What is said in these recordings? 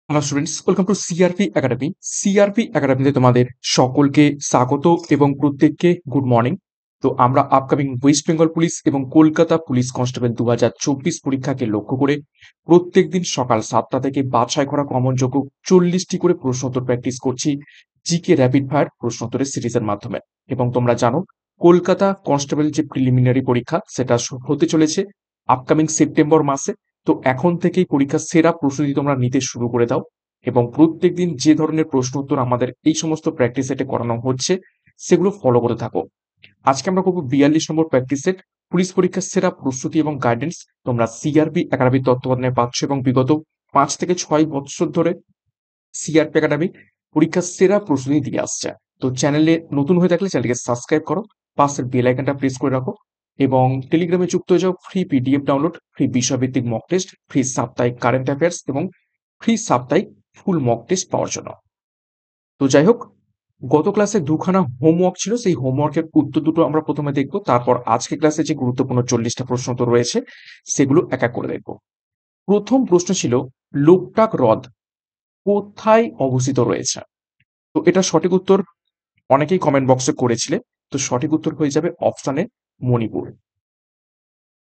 Hello students, welcome to CRP academy. CRP একাডেমিতে তোমাদের সকলকে স্বাগত এবং প্রত্যেককে গুড মর্নিং। তো আমরা আপকামিং ওয়েস্ট বেঙ্গল পুলিশ এবং কলকাতা পুলিশ কনস্টেবল 2024 পরীক্ষাকে লক্ষ্য করে প্রত্যেকদিন সকাল 7টা থেকে বাছাই করা কমনযোগ্য 40টি করে প্রশ্নোত্তর প্র্যাকটিস করছি জিকে র্যাপিড ফায়ার প্রশ্নোত্তরের সিরিজের মাধ্যমে। এবং তোমরা জানো, কলকাতা কনস্টেবল যে প্রিলিমিনারি পরীক্ষা সেটা হতে চলেছে আপকামিং সেপ্টেম্বর মাসে। তো এখন থেকেই পরীক্ষার সেরা প্রস্তুতি তোমরা নিতে শুরু করে দাও এবং প্রত্যেকদিন যে ধরনের প্রশ্ন উত্তর আমাদের এই সমস্ত প্র্যাকটিস সেটে করানো হচ্ছে সেগুলো ফলো করে থাকো। আজকে আমরা করবো 42 নম্বর প্র্যাকটিস সেট, পুলিশ পরীক্ষার সেরা প্রস্তুতি এবং গাইডেন্স। তোমরা সিআরপি একাডেমির তত্ত্বাবধানে পাচ্ছ এবং বিগত 5 থেকে 6 বছর ধরে সিআরপি একাডেমি পরীক্ষার সেরা প্রস্তুতি দিয়ে আসছে। তো চ্যানেলে নতুন হয়ে থাকলে চ্যানেলকে সাবস্ক্রাইব করো, পাশের বেল আইকনটা প্রেস করে রাখো এবং টেলিগ্রামে যুক্ত হয়ে যাও। ফ্রি পিডিএফ ডাউনলোড, ফ্রি বিষয়ভিত্তিক মক টেস্ট, ফ্রি সাপ্তাহিক কারেন্ট অ্যাফেয়ার্স এবং ফ্রি সাপ্তাহিক ফুল মক টেস্ট পাওয়ার জন্য। তো যাই হোক, গত ক্লাসে দুখানা হোমওয়ার্ক ছিল, সেই হোমওয়ার্কের উত্তর দুটো আমরা প্রথমে দেখব, তারপর আজকে ক্লাসে যে গুরুত্বপূর্ণ 40টা প্রশ্ন তো রয়েছে সেগুলো এক এক করে দেখব। প্রথম প্রশ্ন ছিল, লোকটাক হ্রদ কোথায় অবস্থিত রয়েছে? তো এটা সঠিক উত্তর অনেকেই কমেন্ট বক্সে করেছিলে। তো সঠিক উত্তর হয়ে যাবে অপশানে মণিপুর।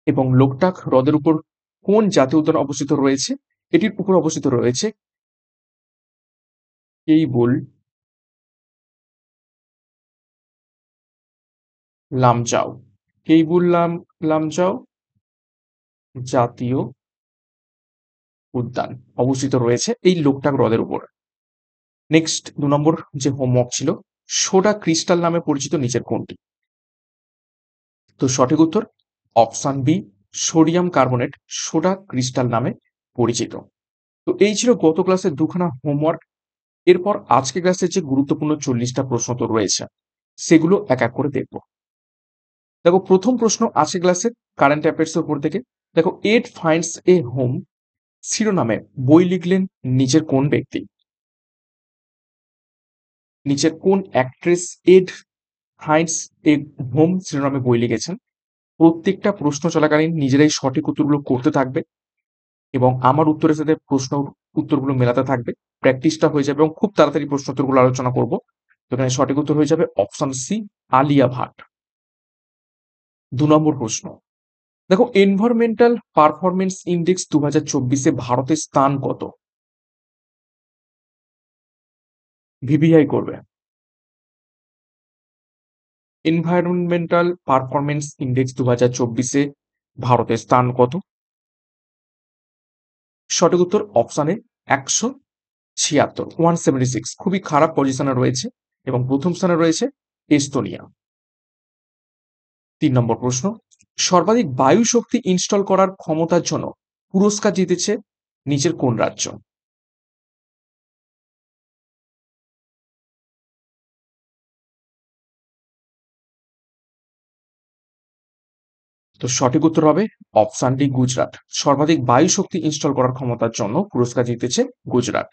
এবং লোকটাক হ্রদের উপর কোন জাতীয় উদ্যান অবস্থিত রয়েছে? এটির উপর অবস্থিত রয়েছে কেইবুল লামজাও। কেইবুল লামজাও জাতীয় উদ্যান অবস্থিত রয়েছে এই লোকটাক হ্রদের উপর। নেক্সট 2 নম্বর যে হোমওয়ার্ক ছিল, সোডা ক্রিস্টাল নামে পরিচিত নিচের কোনটি? তো সঠিক উত্তর option B, sodium carbonate soda crystal নামে পরিচিত। তো এই ছিল গত ক্লাসের দুখানা হোমওয়ার্ক। এরপর আজকে ক্লাসের যে গুরুত্বপূর্ণ 40টা প্রশ্ন তো রয়েছে সেগুলো এক এক করে দেখব। দেখো, প্রথম প্রশ্ন আছে ক্লাসের কারেন্ট অ্যাফেয়ার্স এর উপর থেকে। দেখো, এড ফাইন্ডস এ হোম শিরোনামে বই লিখলেন নিচের কোন ব্যক্তি? নিচের কোন অ্যাক্ট্রেস এড ফাইন্ডস এ হোম শিরোনামে বই লিখেছেন? প্রত্যেকটা প্রশ্ন চলাকালীন নিজেরাই সঠিক উত্তরগুলো করতে থাকবে এবং আমার উত্তরের সাথে প্রশ্ন উত্তরগুলো মেলাতে থাকবে। প্র্যাকটিসটা হয়ে যাবে এবং খুব তাড়াতাড়ি প্রশ্ন উত্তরগুলো আলোচনা করব। তো এখানে সঠিক উত্তর হয়ে যাবে অপশন সি, আলিয়া ভাট। 2 নম্বর প্রশ্ন, দেখো, এনভায়রনমেন্টাল পারফরমেন্স ইন্ডেক্স 2024-এ ভারতের স্থান কত? ভিভিআই করবে। এনভায়রনমেন্টাল পারফরমেন্স ইন্ডেক্স 2024-এ ভারতের স্থান কত? সঠিক উত্তর অপশানে 176, 176। খুবই খারাপ পজিশনে রয়েছে এবং প্রথম স্থানে রয়েছে এস্তোনিয়া। 3 নম্বর প্রশ্ন, সর্বাধিক বায়ু শক্তি ইনস্টল করার ক্ষমতার জন্য পুরস্কার জিতেছে নিচের কোন রাজ্য? তো সঠিক উত্তর হবে অপশন ডি, গুজরাট। সর্বাধিক বায়ু শক্তি ইনস্টল করার ক্ষমতার জন্য পুরস্কার জিতেছে গুজরাট।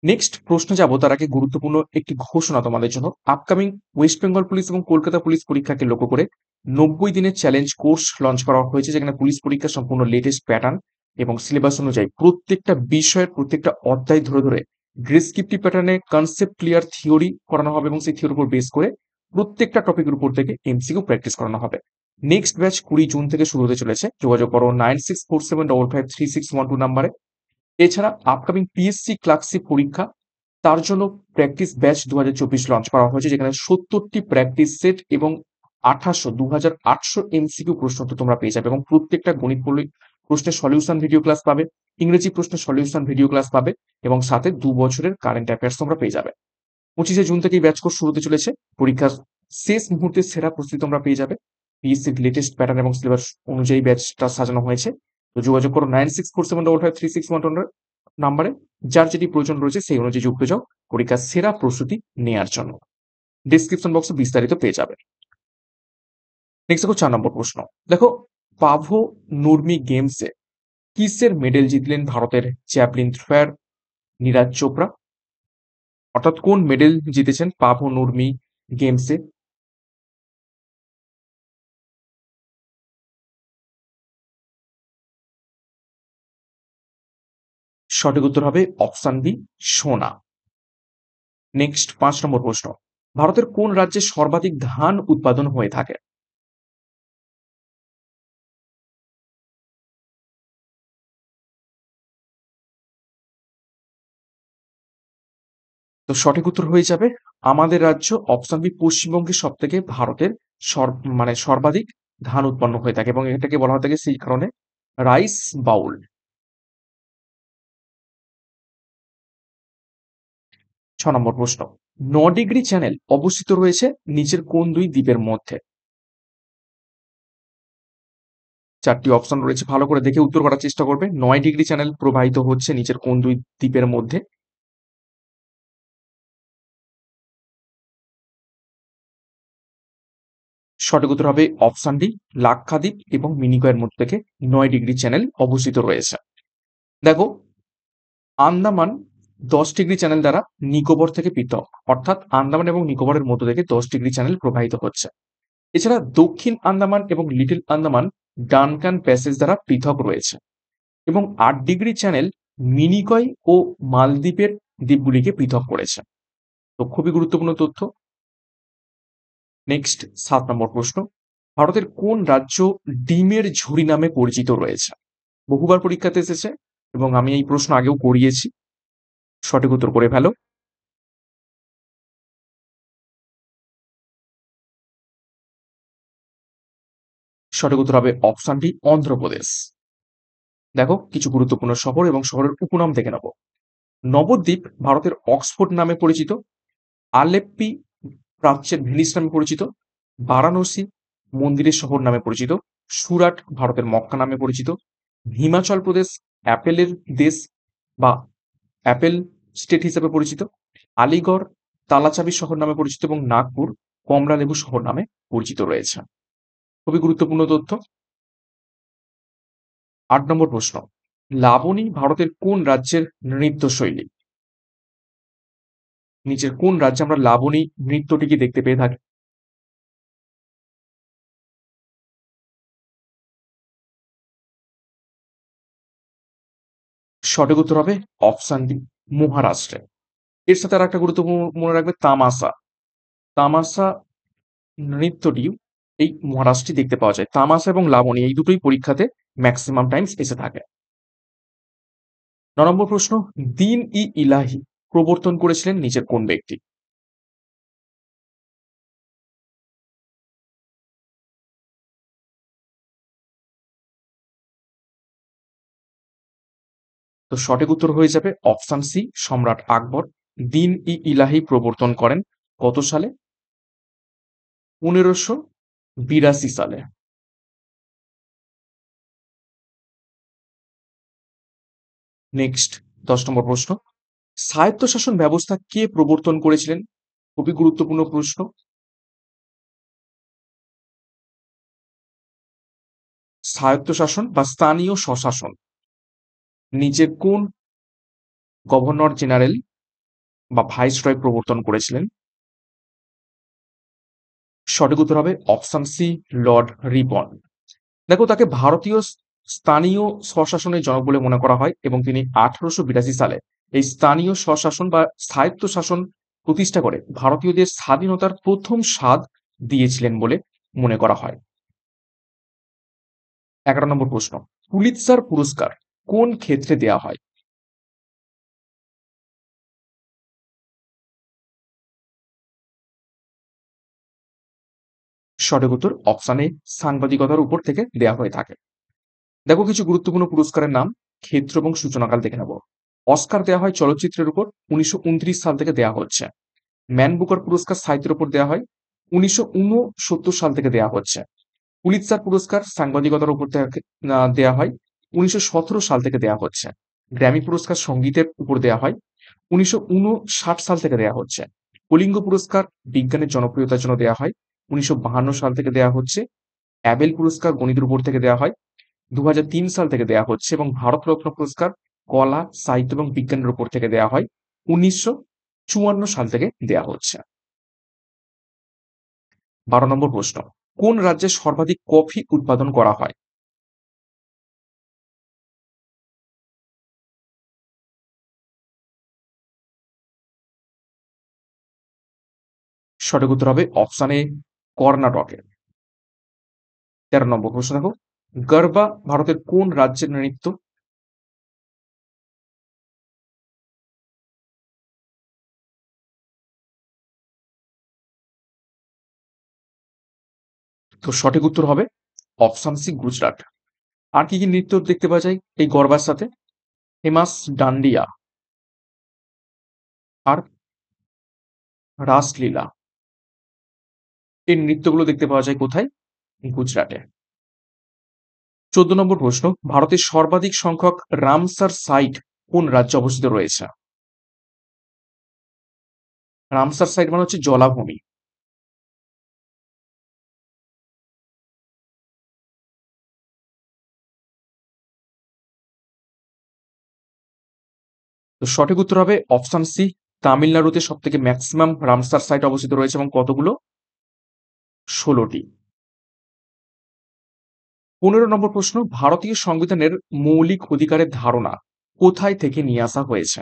নেক্সট প্রশ্ন যাব, তার আগে গুরুত্বপূর্ণ একটি ঘোষণা তোমাদের জন্য। আপকামিং ওয়েস্ট বেঙ্গল পুলিশ এবং কলকাতা পুলিশ পরীক্ষাকে লক্ষ্য করে 90 দিনের চ্যালেঞ্জ কোর্স লঞ্চ করা হয়েছে, যেখানে পুলিশ পরীক্ষা সম্পূর্ণ লেটেস্ট প্যাটার্ন এবং সিলেবাস অনুযায়ী প্রত্যেকটা বিষয়ের প্রত্যেকটা অধ্যায় ধরে ধরে ডেসক্রিপটিভ প্যাটার্নে কনসেপ্ট ক্লিয়ার থিওরি করানো হবে এবং সেই থিওরির উপর বেস করে প্রত্যেকটা টপিকের উপর থেকে এমসিকিউ প্র্যাকটিস করানো হবে। নেক্সট ব্যাচ 20 জুন থেকে শুরু হতে চলেছে। যোগাযোগ করো 9647553612 নাম্বারে। এছাড়া আপকামিং পিএসসি ক্লার্কশিপ পরীক্ষা, তার জন্য প্র্যাকটিস ব্যাচ 2024 লঞ্চ করা হয়েছে, যেখানে 70টি প্র্যাকটিস সেট এবং 2800 এমসিকিউ প্রশ্ন তো তোমরা পেয়ে যাবে এবং প্রত্যেকটা গণিত প্রশ্নের সলিউশন ভিডিও ক্লাস পাবে, ইংরেজি প্রশ্নের সলিউশন ভিডিও ক্লাস পাবে এবং সাথে 2 বছরের কারেন্ট অ্যাফেয়ার্স তোমরা পেয়ে যাবে। 25 জুন থেকে ব্যাচ কোর্স শুরু হতে চলেছে। পরীক্ষার শেষ মুহূর্তে সেরা প্রস্তুতি তোমরা পেয়ে যাবে। পিএসসির লেটেস্ট প্যাটার্ন এবং সিলেবাস অনুযায়ী ব্যাচটা সাজানো হয়েছে। তো যোগাযোগ করো 9647553612 নাম্বারে। যার যেটি প্রয়োজন রয়েছে সেই অনুযায়ী যুক্ত যাও পরীক্ষার সেরা প্রস্তুতি নেয়ার জন্য। ডিসক্রিপশন বক্সে বিস্তারিত পেয়ে যাবে। নেক্সট দেখো, 4 নম্বর প্রশ্ন। দেখো, পাভো নুরমি গেমসে কিসের মেডেল জিতলেন ভারতের জ্যাভলিন থ্রোয়ার নীরাজ চোপড়া? অর্থাৎ কোন মেডেল জিতেছেন পাভো নুরমি গেমসে? সঠিক উত্তর হবে অপশন বি, সোনা। নেক্সট 5 নম্বর প্রশ্ন, ভারতের কোন রাজ্যে সর্বাধিক ধান উৎপাদন হয়ে থাকে? তো সঠিক উত্তর হয়ে যাবে আমাদের রাজ্য, অপশন বি, পশ্চিমবঙ্গে সব থেকে ভারতের সর্বাধিক ধান উৎপন্ন হয়ে থাকে এবং এটাকে বলা হয়ে থাকে সেই কারণে রাইস বাউল। 6 নম্বর প্রশ্ন, 9 ডিগ্রি চ্যানেল অবস্থিত রয়েছে নিচের কোন দুই দ্বীপের মধ্যে? 4টি অপশন রয়েছে, ভালো করে দেখে উত্তর করার চেষ্টা করবে। 9 ডিগ্রি চ্যানেল প্রবাহিত হচ্ছে নিচের কোন দুই দ্বীপের মধ্যে? সঠিক উত্তর হবে অপশন ডি, লাক্ষাদ্বীপ এবং মিনিকয়ের মধ্যে থেকে 9 ডিগ্রি চ্যানেল অবস্থিত রয়েছে। দেখো, আন্দামান 10 ডিগ্রি চ্যানেল দ্বারা নিকোবর থেকে পৃথক, অর্থাৎ আন্দামান এবং নিকোবরের মধ্য থেকে 10 ডিগ্রি চ্যানেল প্রবাহিত হচ্ছে। এছাড়া দক্ষিণ আন্দামান এবং লিটল আন্দামান ডানকান প্যাসেজ দ্বারা পৃথক রয়েছে এবং 8 ডিগ্রি চ্যানেল মিনিকয় ও মালদ্বীপের দ্বীপগুলিকে পৃথক করেছে। তো খুবই গুরুত্বপূর্ণ তথ্য। নেক্সট 7 নম্বর প্রশ্ন, ভারতের কোন রাজ্য ডিমের ঝুড়ি নামে পরিচিত রয়েছে? বহুবার পরীক্ষাতে এসেছে এবং আমি এই প্রশ্ন আগেও করিয়েছি। সঠিক উত্তর করে ফেলো। সঠিক উত্তর হবে অপশন ডি, অন্ধ্রপ্রদেশ। দেখো, কিছু গুরুত্বপূর্ণ শহর এবং শহরের উপনাম দেখে নেব। নবদ্বীপ ভারতের অক্সফোর্ড নামে পরিচিত। আলেপ্পি প্রাচ্যের ভেনিস নামে পরিচিত। বারাণসী মন্দিরের শহর নামে পরিচিত। সুরাট ভারতের মক্কা নামে পরিচিত। হিমাচল প্রদেশ অ্যাপেলের দেশ বা অ্যাপেল স্টেট হিসেবে পরিচিত। আলিগড় তালাচাবি শহর নামে পরিচিত এবং নাগপুর কমলালেবু শহর নামে পরিচিত রয়েছে। খুবই গুরুত্বপূর্ণ তথ্য। 8 নম্বর প্রশ্ন, লাবণী ভারতের কোন রাজ্যের নৃত্যশৈলী? নিচের কোন রাজ্যে আমরা লাবণী নৃত্যটিকে দেখতে পেয়ে থাকি? সঠিক উত্তর হবে অপশন ডি, মহারাষ্ট্রে। এর সাথে আর একটা গুরুত্বপূর্ণ মনে রাখবে, তামাশা। তামাশা নৃত্যটি এই মহারাষ্ট্রে দেখতে পাওয়া যায়। তামাশা এবং লাবণী এই দুটোই পরীক্ষাতে ম্যাক্সিমাম টাইমস এসে থাকে। 9 নম্বর প্রশ্ন, দিন ই ইলাহি প্রবর্তন করেছিলেন নিচের কোন ব্যক্তি? তো সঠিক উত্তর হয়ে যাবে অপশন সি, সম্রাট আকবর। দিন ই ইলাহি প্রবর্তন করেন কত সালে? 1582 সালে। নেক্সট 10 নম্বর প্রশ্ন, স্বায়ত্তশাসন ব্যবস্থা কে প্রবর্তন করেছিলেন? খুবই গুরুত্বপূর্ণ প্রশ্ন। স্বায়ত্তশাসন বা স্থানীয় স্বশাসন নিচের কোন গভর্নর জেনারেল বা ভাইসরয় প্রবর্তন করেছিলেন? সঠিক উত্তর হবে অপশন সি, লর্ড রিপন। দেখো, তাকে ভারতীয় স্থানীয় স্বশাসনের জনক বলে মনে করা হয় এবং তিনি 1882 সালে এই স্থানীয় স্বশাসন বা স্বায়ত্তশাসন প্রতিষ্ঠা করে ভারতীয়দের স্বাধীনতার প্রথম স্বাদ দিয়েছিলেন বলে মনে করা হয়। 11 নম্বর প্রশ্ন, পুলিৎজার পুরস্কার কোন ক্ষেত্রে দেয়া হয়? সঠিক উত্তর অপশন এ, সাংবাদিকতার উপর থেকে দেয়া হয়ে থাকে। দেখো, কিছু গুরুত্বপূর্ণ পুরস্কারের নাম, ক্ষেত্র এবং সূচনাকাল দেখে নেব। অস্কার দেওয়া হয় চলচ্চিত্রের উপর, 1929 সাল থেকে দেয়া হচ্ছে। ম্যান বুকার পুরস্কার সাহিত্যের উপর দেওয়া হয়, 1969 সাল থেকে দেওয়া হচ্ছে। পুলিৎজার পুরস্কার সাংবাদিকতার উপর দেওয়া হয়, 1917 সাল থেকে দেওয়া হচ্ছে। গ্র্যামি পুরস্কার সঙ্গীতের উপর দেওয়া হয়, 1959 সাল থেকে দেওয়া হচ্ছে। কলিঙ্গ পুরস্কার বিজ্ঞানের জনপ্রিয়তার জন্য দেওয়া হয়, 1952 সাল থেকে দেওয়া হচ্ছে। অ্যাবেল পুরস্কার গণিতের উপর থেকে দেওয়া হয়, 2003 সাল থেকে দেওয়া হচ্ছে এবং ভারতরত্ন পুরস্কার কলা সাহিত্য এবং বিজ্ঞানের উপর থেকে দেওয়া হয়, 1954 সাল থেকে দেওয়া হচ্ছে। 12 নম্বর প্রশ্ন, কোন রাজ্যে সর্বাধিক কফি উৎপাদন করা হয়? সঠিক উত্তর হবে অপশন এ কর্ণাটকের। 13 নম্বর প্রশ্ন দেখো, গরবা ভারতের কোন রাজ্যের নৃত্য? তো সঠিক উত্তর হবে অপশন সি গুজরাট। আর কি কি নৃত্য দেখতে পাওয়া যায় এই গরবার সাথে? হেমাস ডান্ডিয়া, আর রাসলীলা। এই নৃত্যগুলো দেখতে পাওয়া যায় কোথায়? গুজরাটে। 14 নম্বর প্রশ্ন, ভারতের সর্বাধিক সংখ্যক রামসার সাইট কোন রাজ্যে অবস্থিত রয়েছে? রামসার সাইট মানে হচ্ছে জলাভূমি। তো সঠিক উত্তর হবে অপশন সি, তামিলনাড়ুতে সব থেকে ম্যাক্সিমাম রামসার সাইট অবস্থিত রয়েছে এবং কতগুলো? 16টি। 15 নম্বর প্রশ্ন, ভারতীয় সংবিধানের মৌলিক অধিকারের ধারণা কোথায় থেকে নিয়ে আসা হয়েছে?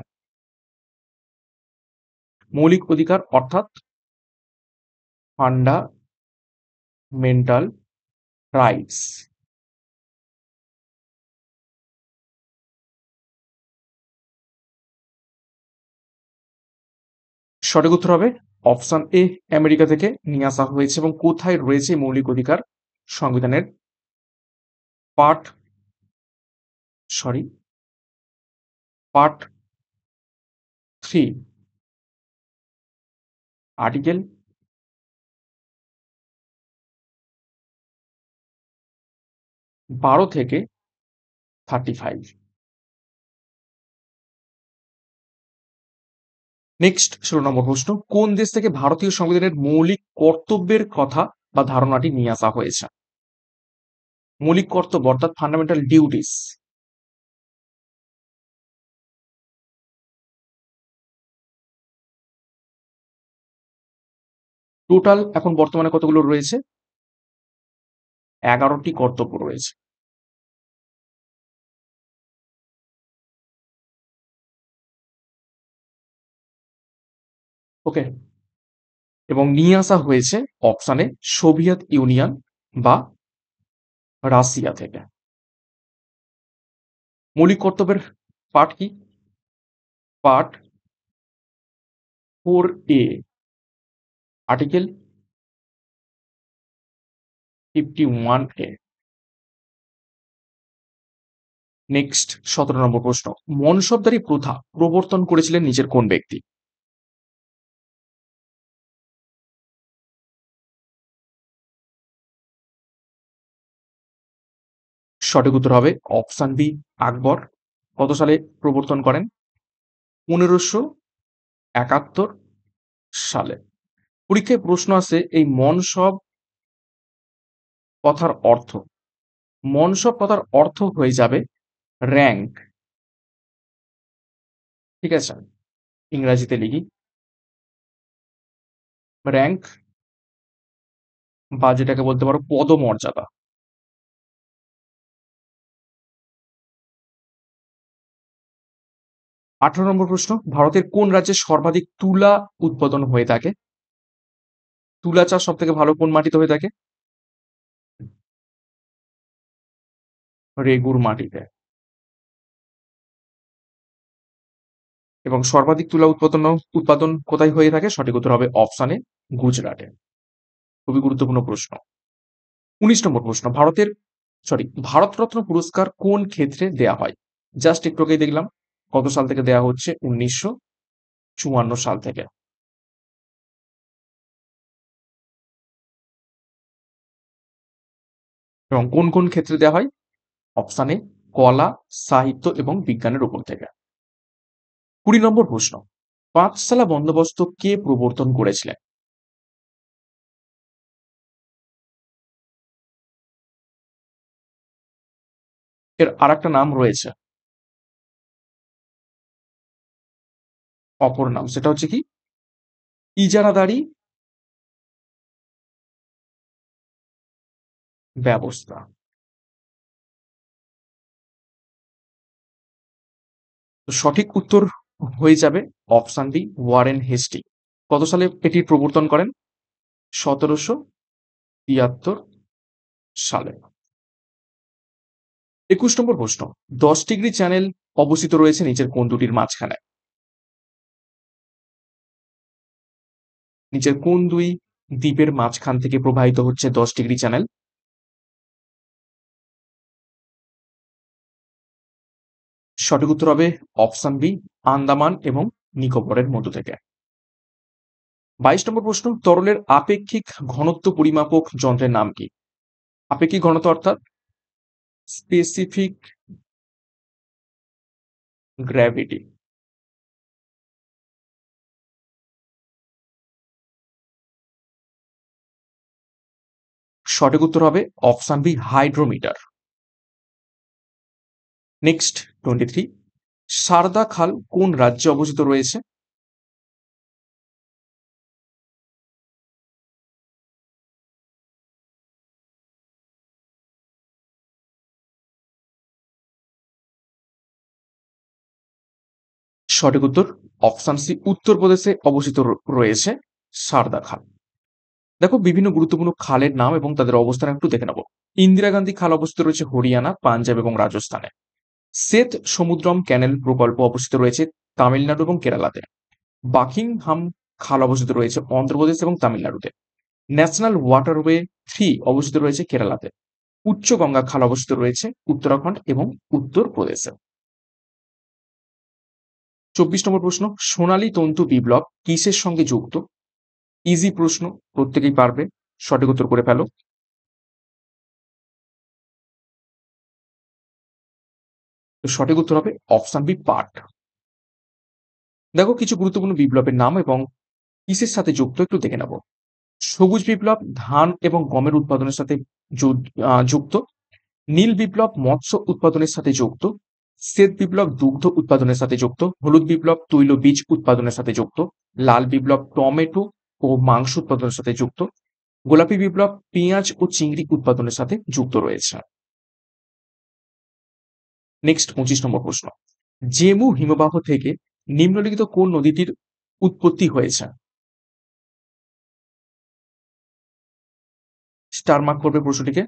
মৌলিক অধিকার অর্থাৎ ফান্ডামেন্টাল রাইটস। সঠিক উত্তর হবে অপশন এ, আমেরিকা থেকে নিয়ে আসা হয়েছে। এবং কোথায় রয়েছে এই মৌলিক অধিকার? সংবিধানের পার্ট সরি পার্ট 3, আর্টিকেল 12 থেকে 35। নেক্সট 16 নম্বর প্রশ্ন, কোন দেশ থেকে ভারতীয় সংবিধানের মৌলিক কর্তব্যের কথা বা ধারণাটি নিয়ে আসা হয়েছে? মৌলিক কর্তব্য অর্থাৎ ফান্ডামেন্টাল ডিউটিস। টোটাল এখন বর্তমানে কতগুলো রয়েছে? 11টি কর্তব্য রয়েছে। ওকে। এবং নিয়ে আসা হয়েছে অপশানে সোভিয়েত ইউনিয়ন বা রাশিয়া থেকে। মৌলিক কর্তব্যের পার্ট কি? Part 4A, article 51A। Next 17 নম্বর প্রশ্ন, মনসবদারি প্রথা প্রবর্তন করেছিলেন নিজের কোন ব্যক্তি? সঠিক উত্তর হবে অপশন বি, আকবর। কত সালে প্রবর্তন করেন? 1571 সালে। পরীক্ষায় প্রশ্ন আসে এই মনসব কথার অর্থ। মনসব কথার অর্থ হয়ে যাবে র্যাঙ্ক। ঠিক আছে, ইংরাজিতে লিখি, র্যাঙ্ক বা যেটাকে বলতে পারো পদমর্যাদা। 18 নম্বর প্রশ্ন, ভারতের কোন রাজ্যে সর্বাধিক তুলা উৎপাদন হয়ে থাকে? তুলা চাষ সব থেকে ভালো কোন মাটিতে হয়ে থাকে? রেগুর মাটিতে। এবং সর্বাধিক তুলা উৎপাদন কোথায় হয়ে থাকে? সঠিক উত্তর হবে অপশানে গুজরাটে। খুবই গুরুত্বপূর্ণ প্রশ্ন। 19 নম্বর প্রশ্ন, ভারতরত্ন পুরস্কার কোন ক্ষেত্রে দেয়া হয়? জাস্ট একটু আগেই দেখলাম কত সাল থেকে দেয়া হচ্ছে, 1954 সাল থেকে। এবং কোন কোন ক্ষেত্রে দেওয়া হয়? অপশানে কলা, সাহিত্য এবং বিজ্ঞানের উপর থেকে। 20 নম্বর প্রশ্ন, পাঁচশালা বন্দোবস্ত কে প্রবর্তন করেছিলেন? এর আর একটা নাম রয়েছে, অপর নাম, সেটা হচ্ছে কি ইজারাদারি ব্যবস্থা। তো সঠিক উত্তর হয়ে যাবে অপশন ডি, ওয়ারেন হেস্টি। কত সালে এটির প্রবর্তন করেন? 1773 সালে। 21 নম্বর প্রশ্ন, 10 ডিগ্রি চ্যানেল অবস্থিত রয়েছে নিচের কোন দুটির মাঝখানে? নিচের কোন দুই দ্বীপের মাঝখান থেকে প্রবাহিত হচ্ছে 10 ডিগ্রি চ্যানেল? সঠিক উত্তর হবে অপশন বি, আন্দামান এবং নিকোবরের মধ্য থেকে। 22 নম্বর প্রশ্ন, তরলের আপেক্ষিক ঘনত্ব পরিমাপক যন্ত্রের নাম কি? আপেক্ষিক ঘনত্ব অর্থাৎ স্পেসিফিক গ্র্যাভিটি। সঠিক উত্তর হবে option B, hydrometer. Next 23, Sarda খাল কোন রাজ্যে অবস্থিত রয়েছে? সঠিক উত্তর অপশন সি, উত্তরপ্রদেশে অবস্থিত রয়েছে সারদা খাল। দেখো বিভিন্ন গুরুত্বপূর্ণ খালের নাম এবং তাদের অবস্থান একটু দেখে নেব। ইন্দিরা গান্ধী খাল অবস্থিত রয়েছে হরিয়ানা, পাঞ্জাব এবং রাজস্থানে। সেত সমুদ্রম ক্যানেল প্রকল্প অবস্থিত রয়েছে তামিলনাড়ু এবং কেরালাতে। বাকিংহাম খাল অবস্থিত রয়েছে অন্ধ্রপ্রদেশ এবং তামিলনাড়ুতে। ন্যাশনাল ওয়াটারওয়ে 3 অবস্থিত রয়েছে কেরালাতে। উচ্চ গঙ্গা খাল অবস্থিত রয়েছে উত্তরাখণ্ড এবং উত্তরপ্রদেশে। 24 নম্বর প্রশ্ন, সোনালী তন্তু বিপ্লব কিসের সঙ্গে যুক্ত? ইজি প্রশ্ন, প্রত্যেকেই পারবে। সঠিক উত্তর করে ফেলো। তো সঠিক উত্তর হবে অপশন বি, পাট। দেখো কিছু গুরুত্বপূর্ণ বিপ্লবের নাম এবং কিসের সাথে যুক্ত একটু দেখে নেব। সবুজ বিপ্লব ধান এবং গমের উৎপাদনের সাথে যুক্ত। নীল বিপ্লব মৎস্য উৎপাদনের সাথে যুক্ত। শ্বেত বিপ্লব দুগ্ধ উৎপাদনের সাথে যুক্ত। হলুদ বিপ্লব তৈল বীজ উৎপাদনের সাথে যুক্ত। লাল বিপ্লব টমেটো ও মাংস উৎপাদনের সাথে যুক্ত। গোলাপি বিপ্লব পেঁয়াজ ও চিংড়ি উৎপাদনের সাথে যুক্ত রয়েছে। নেক্সট 25 নম্বর প্রশ্ন, জেমু হিমবাহ থেকে নিম্নলিখিত কোন নদীটির উৎপত্তি হয়েছে? স্টার মার্ক করবে প্রশ্নটিকে।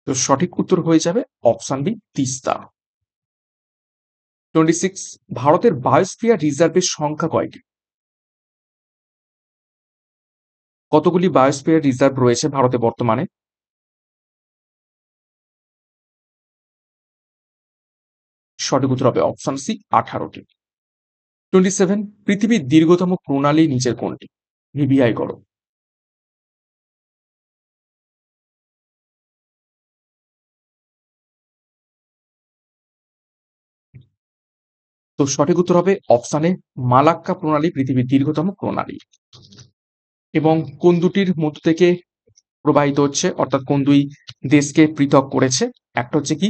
তো সঠিক উত্তর হয়ে যাবে অপশন বি, তিস্তা। 26, ভারতের বায়োস্ফিয়ার রিজার্ভের সংখ্যা কয়টি? কতগুলি বায়োস্ফিয়ার রিজার্ভ রয়েছে ভারতে বর্তমানে? সঠিক উত্তর হবে অপশন সি, 18টি। 27, পৃথিবীর দীর্ঘতম প্রণালী নিচের কোনটি? ভিভিআই করো। তো সঠিক উত্তর হবে অপশানে মালাক্কা প্রণালী পৃথিবীর দীর্ঘতম প্রণালী। এবং কোন দুটির মধ্য থেকে প্রবাহিত হচ্ছে, অর্থাৎ কোন দুই দেশকে পৃথক করেছে? একটা হচ্ছে কি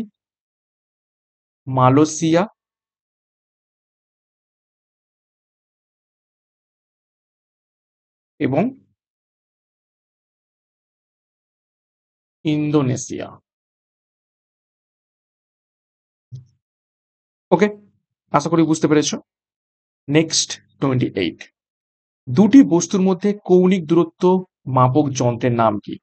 মালয়েশিয়া এবং ইন্দোনেশিয়া। ওকে, আশা করি বুঝতে পেরেছো। নেক্সট 28, দুটি বস্তুর মধ্যে কৌণিক দূরত্ব মাপক যন্ত্রের নাম কি?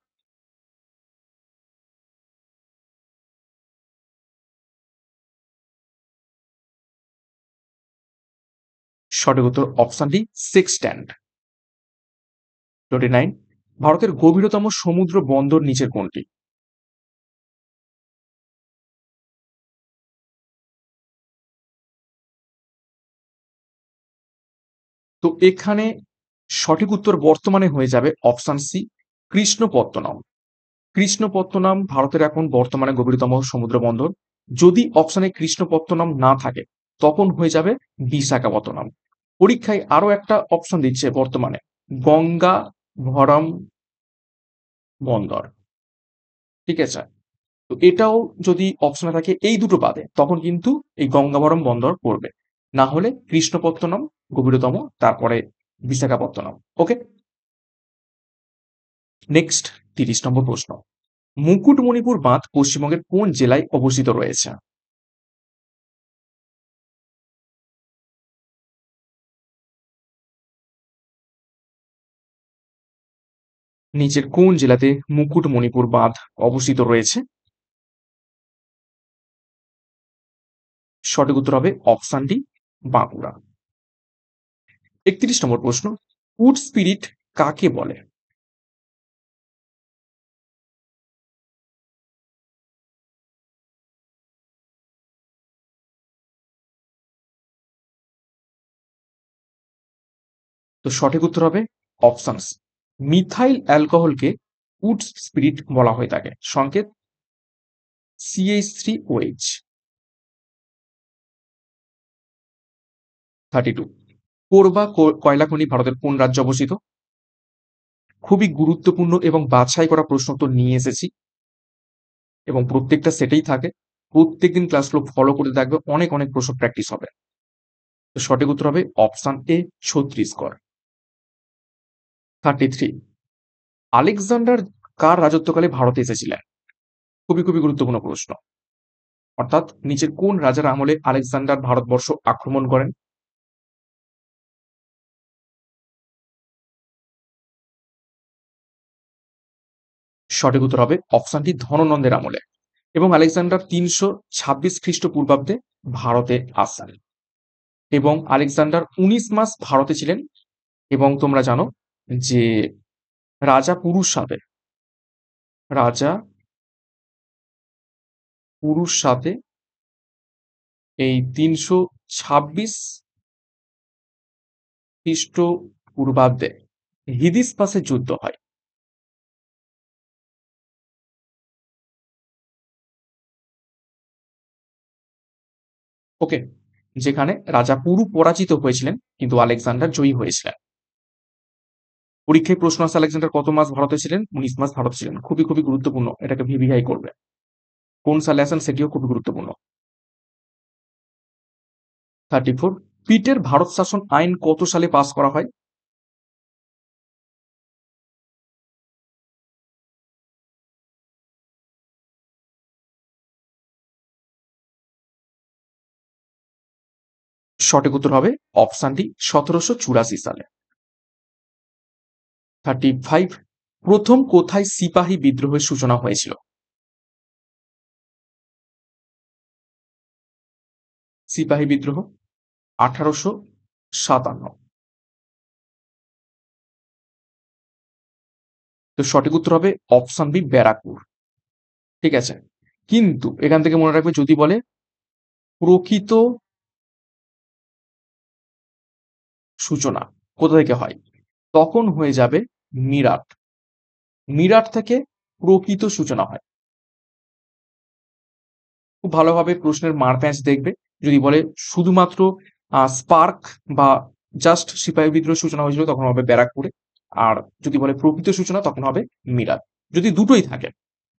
সঠিক উত্তর অপশন ডি, সেক্সট্যান্ট। 29, ভারতের গভীরতম সমুদ্র বন্দর নিচের কোনটি? তো এখানে সঠিক উত্তর বর্তমানে হয়ে যাবে অপশন সি, কৃষ্ণপত্তনম। কৃষ্ণপত্তনম ভারতের এখন বর্তমানে গভীরতম সমুদ্র বন্দর। যদি অপশনে কৃষ্ণপত্তনম না থাকে তখন হয়ে যাবে বিশাখাপত্তনম। পরীক্ষায় আরো একটা অপশন দিচ্ছে বর্তমানে, গঙ্গাভরম বন্দর। ঠিক আছে, তো এটাও যদি অপশনে থাকে এই দুটো বাদে তখন কিন্তু এই গঙ্গাভরম বন্দর পড়বে, না হলে কৃষ্ণপত্তনম গভীরতম, তারপরে বিশাখাপত্তনম। ওকে, নেক্সট 30 নম্বর প্রশ্ন, মুকুটমণিপুর বাঁধ পশ্চিমবঙ্গের কোন জেলায় অবস্থিত রয়েছে? নিচের কোন জেলাতে মুকুটমণিপুর বাঁধ অবস্থিত রয়েছে? সঠিক উত্তর হবে অপশন ডি, বাঁকুড়া। ৩১ নম্বর প্রশ্ন, উড স্পিরিট কাকে বলে? তো সঠিক উত্তর হবে অপশনস, মিথাইল অ্যালকোহলকে উড স্পিরিট বলা হয়ে থাকে, সংকেত CH3OH। 32, কোরবা কয়লা খনি ভারতের কোন রাজ্যে অবস্থিত? খুবই গুরুত্বপূর্ণ এবং বাছাই করা প্রশ্ন তো নিয়ে এসেছি এবং প্রত্যেকটা সেটেই থাকে। প্রত্যেকদিন ক্লাসগুলো ফলো করতে থাকবে, অনেক অনেক প্রশ্ন প্র্যাকটিস হবে। তো সঠিক উত্তর হবে অপশন এ, ছত্তিশগড়। 33, আলেকজান্ডার কার রাজত্বকালে ভারতে এসেছিলেন? খুবই খুবই গুরুত্বপূর্ণ প্রশ্ন। অর্থাৎ নিচের কোন রাজার আমলে আলেকজান্ডার ভারতবর্ষ আক্রমণ করেন? সঠিক উত্তর হবে অপশনটি, ধননন্দের আমলে। এবং আলেকজান্ডার 326 খ্রিস্টপূর্বাব্দে ভারতে আসেন এবং আলেকজান্ডার 19 মাস ভারতে ছিলেন। এবং তোমরা জানো যে রাজা পুরুষ সাথে, রাজা পুরুষ সাথে এই 326 খ্রিস্টপূর্বাব্দে হিদিসপাসের যুদ্ধ হয়। ওকে, যেখানে রাজা পুরু পরাজিত হয়েছিলেন কিন্তু আলেকজান্ডার জয়ী হয়েছিলেন। পরীক্ষায় প্রশ্ন আসে আলেকজান্ডার কত মাস ভারতে ছিলেন? 19 মাস ভারতে ছিলেন। খুবই খুবই গুরুত্বপূর্ণ, এটাকে ভিভিআই করবে। কোন সালে আসেন সেটিও খুবই গুরুত্বপূর্ণ। 34, পিটের ভারত শাসন আইন কত সালে পাস করা হয়? সঠিক উত্তর হবে অপশন ডি, 1784 সালে। 35, প্রথম কোথায় সিপাহী বিদ্রোহের সূচনা হয়েছিল? সিপাহী বিদ্রোহ 1857। তো সঠিক উত্তর হবে অপশন বি, ব্যারাকপুর। ঠিক আছে, কিন্তু এখান থেকে মনে রাখবে যদি বলে প্রকৃত সূচনা কোথা থেকে হয়, তখন হয়ে যাবে মিরাট। মিরাট থেকে প্রকৃত সূচনা হয়। খুব ভালোভাবে প্রশ্নের মারপ্যাঁচ দেখবে। যদি বলে শুধুমাত্র স্পার্ক বা জাস্ট সিপাহী বিদ্রোহের সূচনা হয়েছিল তখন হবে ব্যারাকপুরে। আর যদি বলে প্রকৃত সূচনা তখন হবে মিরাট। যদি দুটোই থাকে,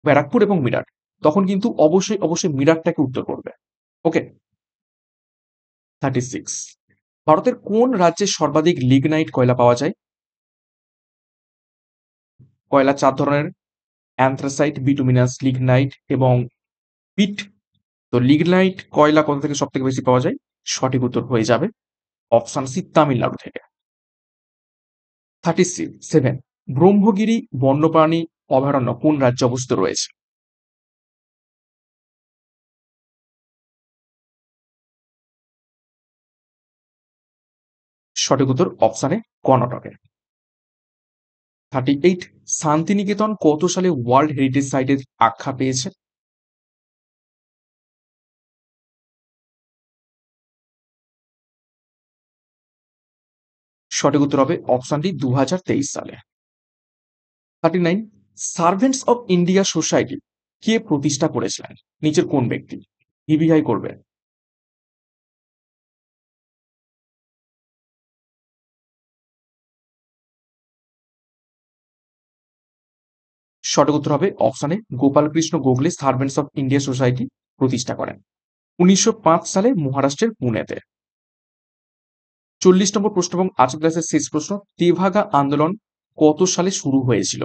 ব্যারাকপুর এবং মিরাট, তখন কিন্তু অবশ্যই অবশ্যই মিরাটটাকে উত্তর করবে। ওকে। 36, ভারতের কোন রাজ্যে সর্বাধিক লিগনাইট কয়লা পাওয়া যায়? কয়লা 4 ধরনের, অ্যান্থ্রাসাইট, বিটুমিনাস, লিগনাইট এবং পিট। তো লিগনাইট কয়লা কোথা থেকে সব থেকে বেশি পাওয়া যায়? সঠিক উত্তর হয়ে যাবে অপশন সি, তামিলনাড়ু থেকে। 37, ব্রহ্মগিরি বন্যপ্রাণী অভয়ারণ্য কোন রাজ্যে অবস্থিত রয়েছে? সঠিক উত্তর অপশন এ, কর্ণাটকে। 38, শান্তিনিকেতন কত সালে ওয়ার্ল্ড হেরিটেজ সাইটের আখ্যা পেয়েছে? সঠিক উত্তর হবে অপশন ডি, 2023 সালে। 39, সার্ভেন্টস অফ ইন্ডিয়া সোসাইটি কে প্রতিষ্ঠা করেছিলেন? নিচের কোন ব্যক্তি? ভিভিআই করবে। সঠিক উত্তর হবে option A, Gopal Krishna Gokhale servants of India society প্রতিষ্ঠা করেন 1905 সালে মহারাষ্ট্রের পুনেতে। 40 নম্বর প্রশ্ন এবং আজকের ক্লাসের শেষ প্রশ্ন, তেভাগা আন্দোলন কত সালে শুরু হয়েছিল?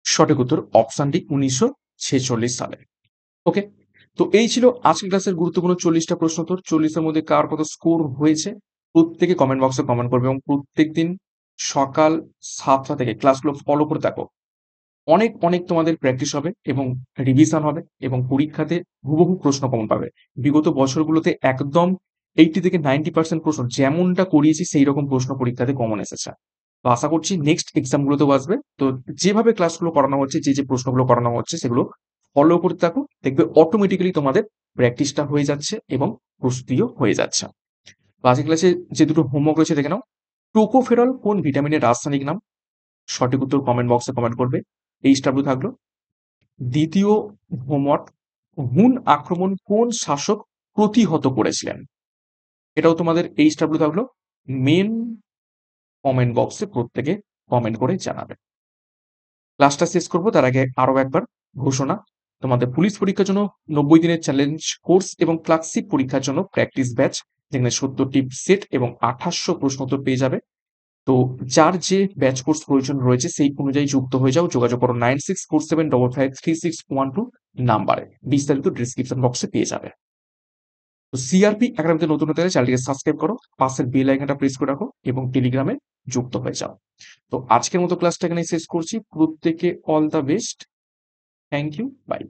সঠিক উত্তর অপশন ডি, 1946 সালে। ওকে, তো এই ছিল আজকের ক্লাসের গুরুত্বপূর্ণ 40টা প্রশ্নোত্তর। 40 এর মধ্যে কার কত স্কোর হয়েছে প্রত্যেকে কমেন্ট বক্সে কমেন্ট করবে এবং প্রত্যেকদিন সকাল 7টা থেকে ক্লাসগুলো ফলো করে থাকো। অনেক অনেক তোমাদের প্র্যাকটিস হবে এবং রিভিশন হবে এবং পরীক্ষাতে হুবহু প্রশ্ন কমন পাবে। বিগত বছরগুলোতে একদম 80 থেকে 90% প্রশ্ন যেমনটা করিয়েছি সেই রকম প্রশ্ন পরীক্ষাতে কমন এসেছে। তো আশা করছি নেক্সট এক্সাম গুলোতেও আসবে। তো যেভাবে ক্লাসগুলো করানো হচ্ছে, যে প্রশ্নগুলো করানো হচ্ছে সেগুলো ফলো করতে থাকো। দেখবে অটোমেটিক্যালি তোমাদের প্র্যাকটিসটা হয়ে যাচ্ছে এবং প্রস্তুতিও হয়ে যাচ্ছে। তো আজকের ক্লাসে যে দুটো হোমওয়ার্ক রয়েছে দেখে নাও। টোকোফেরল কোন ভিটামিনের রাসায়নিক নাম? সঠিক উত্তর কমেন্ট বক্সে কমেন্ট করবে। এইচডব্লিউ থাকলো। দ্বিতীয় হোমওয়ার্ক, হুন আক্রমণ কোন শাসক প্রতিহত করেছিলেন? এটাও তোমাদের এইচডব্লিউ থাকলো। মেন কমেন্ট বক্সে প্রত্যেকে কমেন্ট করে জানাবে। ক্লাসটা শেষ করব তার আগে আরো একবার ঘোষণা। তোমাদের পুলিশ পরীক্ষার জন্য 90 দিনের চ্যালেঞ্জ কোর্স এবং ক্লাসিক পরীক্ষার জন্য প্র্যাকটিস ব্যাচ, যেখানে 70টি সেট এবং 2800 প্রশ্নোত্তর পেয়ে যাবে। তো যার যে ব্যাচ কোর্স প্রয়োজন রয়েছে সেই অনুযায়ী যুক্ত হয়ে যাও। যোগাযোগ করো 9647553612 নাম্বারে। বিস্তারিত ডিসক্রিপশন বক্সে পেয়ে যাবে। তো সিআরপি একাডেমিতে নতুন হতে হলে চ্যানেলটিকে সাবস্ক্রাইব করো, পাশের বেল আইকনটা প্রেস করে রাখো এবং টেলিগ্রামে যুক্ত হয়ে যাও। তো আজকের মতো ক্লাসটা এখানে শেষ করছি। প্রত্যেকে all the best. Thank you, by.